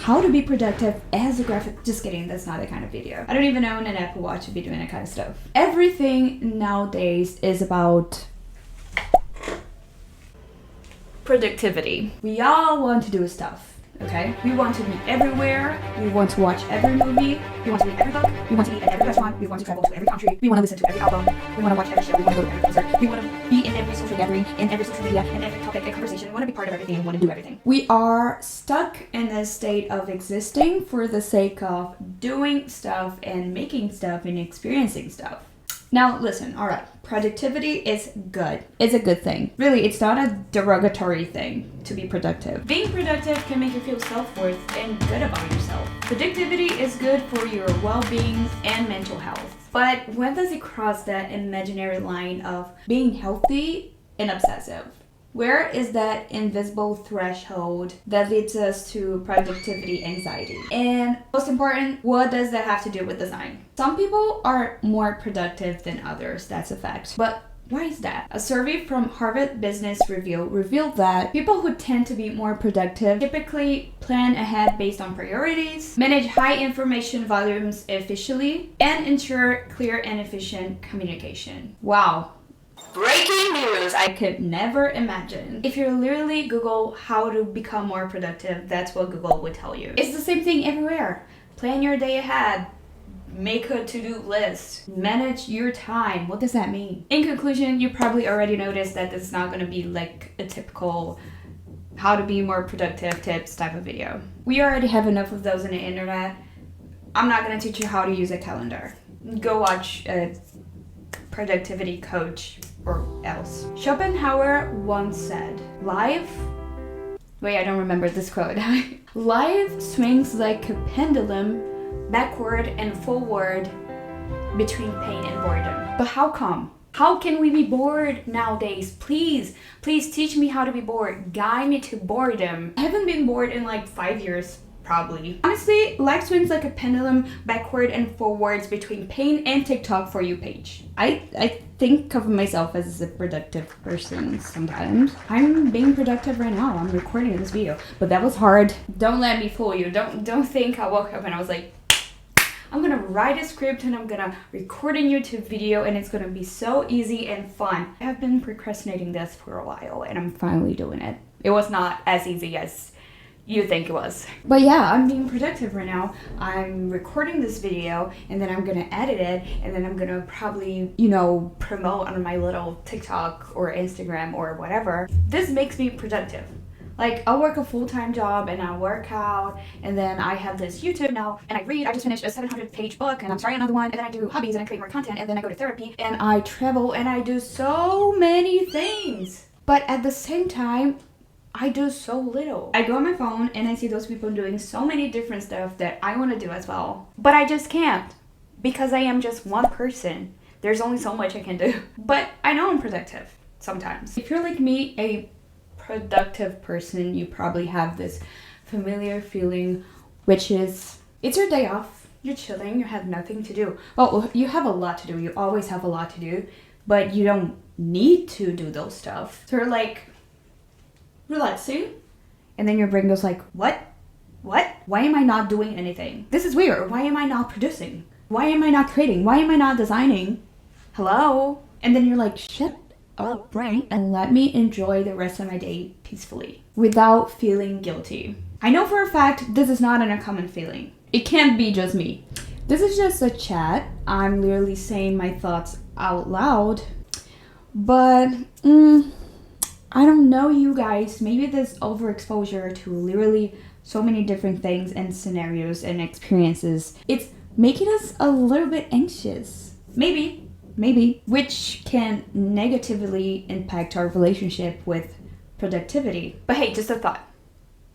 how to be productive as a graphic. Just kidding, that's not the kind of video. I don't even own an Apple Watch to be doing that kind of stuff. Everything nowadays is about productivity. We all want to do stuff. Okay? We want to be everywhere. We want to watch every movie. We want to read every book. We want to eat at every restaurant. We want to travel to every country. We want to listen to every album. We want to watch every show. We want to go to every concert. We want to be in every social gathering, in every social media, in every topic and conversation. We want to be part of everything and want to do everything. We are stuck in a state of existing for the sake of doing stuff and making stuff and experiencing stuff. Now, listen, all right, productivity is good. It's a good thing. Really, it's not a derogatory thing to be productive. Being productive can make you feel self-worth and good about yourself. Productivity is good for your well-being and mental health. But when does it cross that imaginary line of being healthy and obsessive? Where is that invisible threshold that leads us to productivity anxiety? And most important, what does that have to do with design? Some people are more productive than others, that's a fact. But why is that? A survey from Harvard Business Review revealed that people who tend to be more productive typically plan ahead based on priorities, manage high information volumes efficiently, and ensure clear and efficient communication. Wow. Breaking news! I could never imagine. If you literally Google how to become more productive, that's what Google would tell you. It's the same thing everywhere. Plan your day ahead. Make a to-do list. Manage your time. What does that mean? In conclusion, you probably already noticed that this is not going to be like a typical how to be more productive tips type of video. We already have enough of those on the internet. I'm not going to teach you how to use a calendar. Go watch a productivity coach or else. Schopenhauer once said, I don't remember this quote. Life swings like a pendulum backward and forward between pain and boredom. But how come? How can we be bored nowadays? Please teach me how to be bored. Guide me to boredom. I haven't been bored in like 5 years. Probably. Honestly, life swings like a pendulum backward and forwards between pain and TikTok For You page. I think of myself as a productive person sometimes. I'm being productive right now. I'm recording this video, but that was hard. Don't let me fool you. Don't think I woke up and I was like, I'm gonna write a script and I'm gonna record a YouTube video and it's gonna be so easy and fun. I have been procrastinating this for a while and I'm finally doing it. It was not as easy as you think it was. But yeah, I'm being productive right now. I'm recording this video and then I'm gonna edit it and then I'm gonna probably, promote on my little TikTok or Instagram or whatever. This makes me productive. Like, I'll work a full-time job and I'll work out and then I have this YouTube now and I read. I just finished a 700-page book and I'm starting another one and then I do hobbies and I create more content and then I go to therapy and I travel and I do so many things. But at the same time, I do so little. I go on my phone and I see those people doing so many different stuff that I want to do as well. But I just can't because I am just one person. There's only so much I can do. But I know I'm productive sometimes. If you're like me, a productive person, you probably have this familiar feeling, which is it's your day off. You're chilling. You have nothing to do. Well, you have a lot to do. You always have a lot to do. But you don't need to do those stuff. So you're like relaxing, and then your brain goes like, what? Why am I not doing anything? This is weird. Why am I not producing? Why am I not creating? Why am I not designing? Hello? And then you're like, shut up, brain, and let me enjoy the rest of my day peacefully without feeling guilty. I know for a fact this is not an uncommon feeling. It can't be just me. This is just a chat. I'm literally saying my thoughts out loud, but I don't know, you guys, maybe this overexposure to literally so many different things and scenarios and experiences, it's making us a little bit anxious. Maybe, which can negatively impact our relationship with productivity. But hey, just a thought.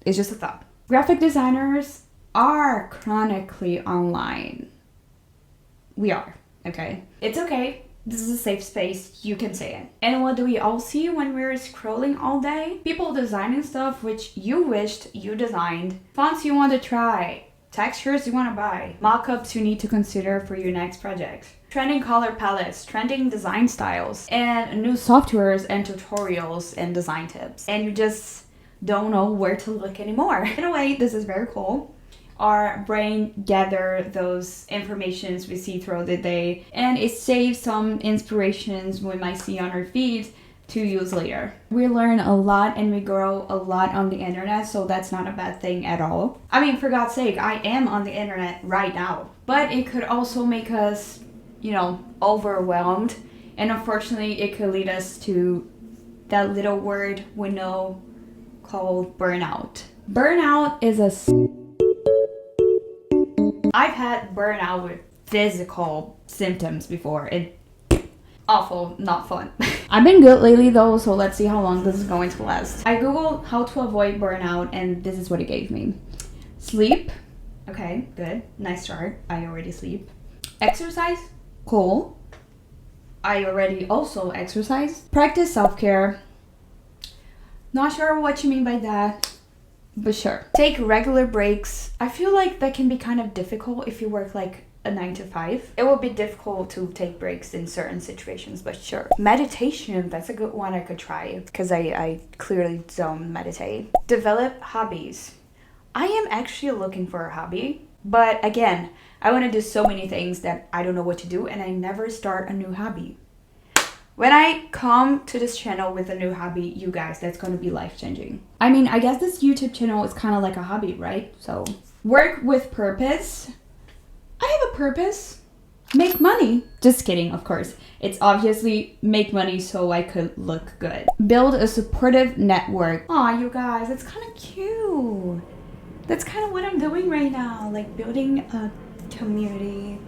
It's just a thought. Graphic designers are chronically online. We are, okay? It's okay. This is a safe space, you can say it. And what do we all see when we're scrolling all day? People designing stuff which you wished you designed, fonts you want to try, textures you want to buy, mock-ups you need to consider for your next project, trending color palettes, trending design styles, and new softwares and tutorials and design tips. And you just don't know where to look anymore. In a way, this is very cool. our brain gather those informations we see throughout the day, and it saves some inspirations we might see on our feed to use later. We learn a lot and we grow a lot on the internet, so that's not a bad thing at all. I mean, for God's sake, I am on the internet right now, but it could also make us, overwhelmed, and unfortunately it could lead us to that little word we know called burnout. Burnout is I've had burnout with physical symptoms before. It's awful, not fun. I've been good lately though, so let's see how long this is going to last. I googled how to avoid burnout and this is what it gave me. Sleep. Okay, good. Nice start. I already sleep. Exercise. Cool. I already also exercise. Practice self-care. Not sure what you mean by that, but sure. Take regular breaks. I feel like that can be kind of difficult if you work like a 9 to 5. It will be difficult to take breaks in certain situations, but sure. Meditation, that's a good one I could try because I clearly don't meditate. Develop hobbies. I am actually looking for a hobby, but again, I want to do so many things that I don't know what to do and I never start a new hobby. When I come to this channel with a new hobby, you guys, that's going to be life-changing. I mean, I guess this YouTube channel is kind of like a hobby, right? So, work with purpose. I have a purpose. Make money. Just kidding, of course. It's obviously make money so I could look good. Build a supportive network. Aw, you guys, that's kind of cute. That's kind of what I'm doing right now. Like building a community,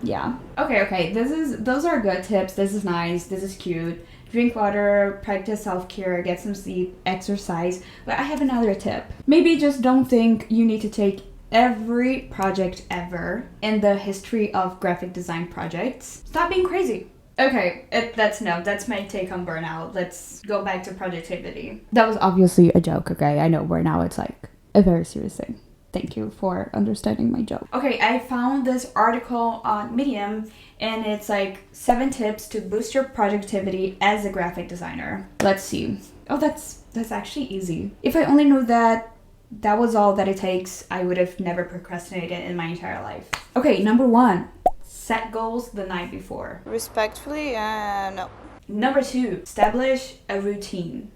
Yeah. Okay. Those are good tips. This is nice. This is cute. Drink water, practice self-care, get some sleep, exercise. But I have another tip. Maybe just don't think you need to take every project ever in the history of graphic design projects. Stop being crazy. Okay, that's my take on burnout. Let's go back to productivity. That was obviously a joke, okay? I know burnout, it's like a very serious thing. Thank you for understanding my joke. Okay, I found this article on Medium and it's like 7 tips to boost your productivity as a graphic designer. Let's see. Oh, that's actually easy. If I only knew that was all that it takes, I would have never procrastinated in my entire life. Okay, number 1. Set goals the night before. Respectfully, no. Number 2, establish a routine.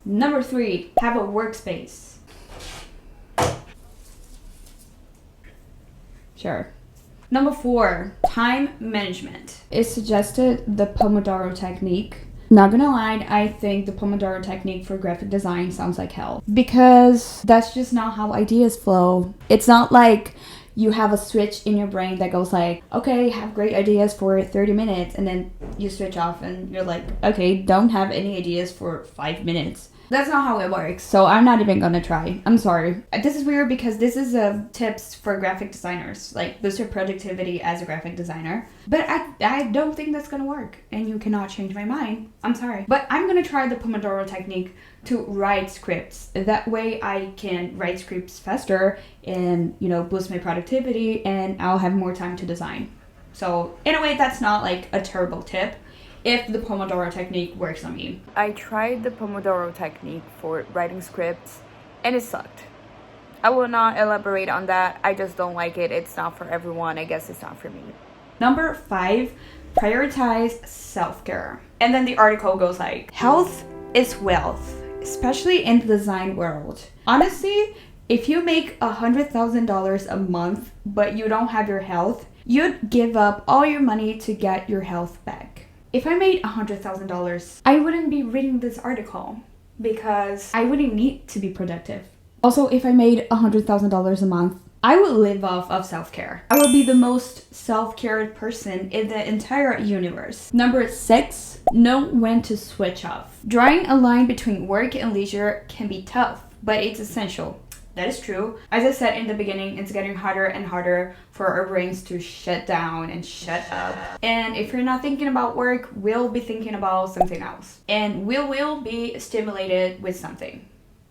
Number 3, have a workspace. Sure. Number 4, time management. It suggested the Pomodoro technique. Not gonna lie, I think the Pomodoro technique for graphic design sounds like hell. Because that's just not how ideas flow. It's not like you have a switch in your brain that goes like, okay, have great ideas for 30 minutes, and then you switch off and you're like, okay, don't have any ideas for 5 minutes. That's not how it works, so I'm not even gonna try. I'm sorry. This is weird because this is tips for graphic designers, like boost your productivity as a graphic designer. But I don't think that's gonna work, and you cannot change my mind. I'm sorry. But I'm gonna try the Pomodoro technique to write scripts. That way I can write scripts faster and, boost my productivity, and I'll have more time to design. So in a way, that's not like a terrible tip if the Pomodoro technique works on me. I tried the Pomodoro technique for writing scripts and it sucked. I will not elaborate on that. I just don't like it. It's not for everyone. I guess it's not for me. Number 5, prioritize self-care. And then the article goes like, health is wealth, especially in the design world. Honestly, if you make $100,000 a month, but you don't have your health, you'd give up all your money to get your health back. If I made $100,000, I wouldn't be reading this article because I wouldn't need to be productive. Also, if I made $100,000 a month, I would live off of self-care. I would be the most self-cared person in the entire universe. Number 6, know when to switch off. Drawing a line between work and leisure can be tough, but it's essential. That is true. As I said in the beginning, it's getting harder and harder for our brains to shut down and shut up. And if you're not thinking about work, we'll be thinking about something else. And we will be stimulated with something.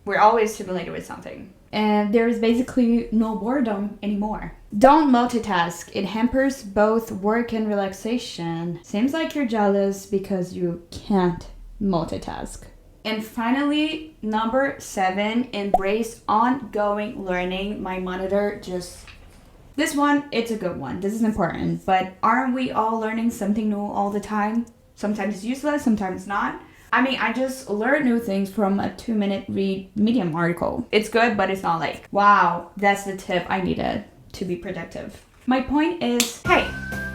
We're always stimulated with something. and there is basically no boredom anymore. Don't multitask. It hampers both work and relaxation. Seems like you're jealous because you can't multitask. And finally, number 7, embrace ongoing learning. My monitor just... This one, it's a good one. This is important. But aren't we all learning something new all the time? Sometimes it's useless, sometimes not. I mean, I just learned new things from a 2-minute read Medium article. It's good, but it's not like, wow, that's the tip I needed to be productive. My point is, hey,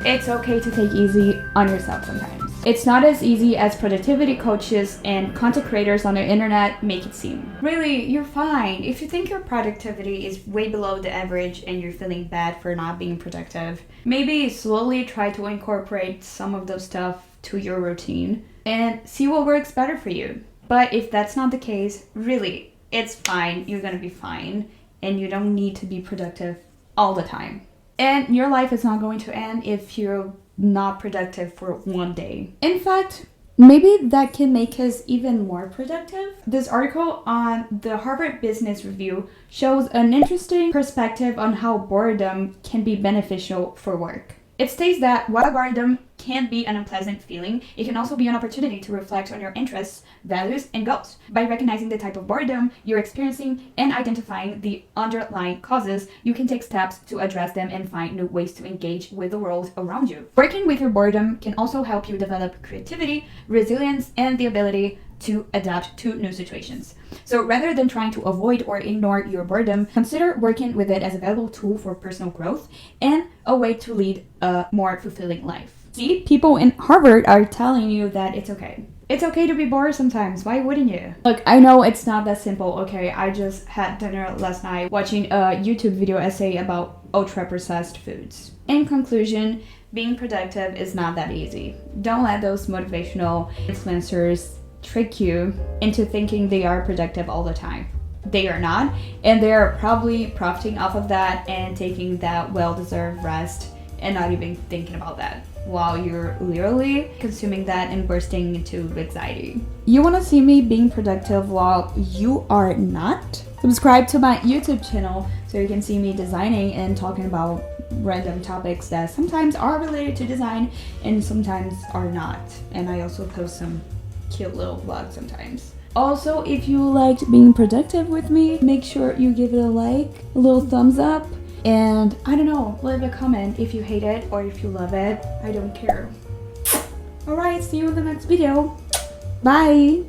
it's okay to take easy on yourself sometimes. It's not as easy as productivity coaches and content creators on the internet make it seem. Really, you're fine. If you think your productivity is way below the average and you're feeling bad for not being productive, maybe slowly try to incorporate some of those stuff to your routine and see what works better for you. But if that's not the case, really, it's fine. You're gonna be fine, and you don't need to be productive all the time. And your life is not going to end if you're not productive for one day. In fact, maybe that can make us even more productive. This article on the Harvard Business Review shows an interesting perspective on how boredom can be beneficial for work. It states that while boredom can be an unpleasant feeling, it can also be an opportunity to reflect on your interests, values, and goals. By recognizing the type of boredom you're experiencing and identifying the underlying causes, you can take steps to address them and find new ways to engage with the world around you. Working with your boredom can also help you develop creativity, resilience, and the ability to adapt to new situations. So rather than trying to avoid or ignore your boredom, consider working with it as a valuable tool for personal growth and a way to lead a more fulfilling life. See, people in Harvard are telling you that it's okay. It's okay to be bored sometimes. Why wouldn't you? Look, I know it's not that simple. Okay, I just had dinner last night watching a YouTube video essay about ultra-processed foods. In conclusion, being productive is not that easy. Don't let those motivational influencers trick you into thinking they are productive all the time. They are not, and they're probably profiting off of that and taking that well-deserved rest and not even thinking about that while you're literally consuming that and bursting into anxiety. You want to see me being productive while you are not? Subscribe to my YouTube channel so you can see me designing and talking about random topics that sometimes are related to design and sometimes are not. And I also post some cute little vlogs sometimes. Also, if you liked being productive with me, make sure you give it a like, a little thumbs up, and I don't know, leave a comment if you hate it or if you love it. I don't care. Alright, see you in the next video. Bye!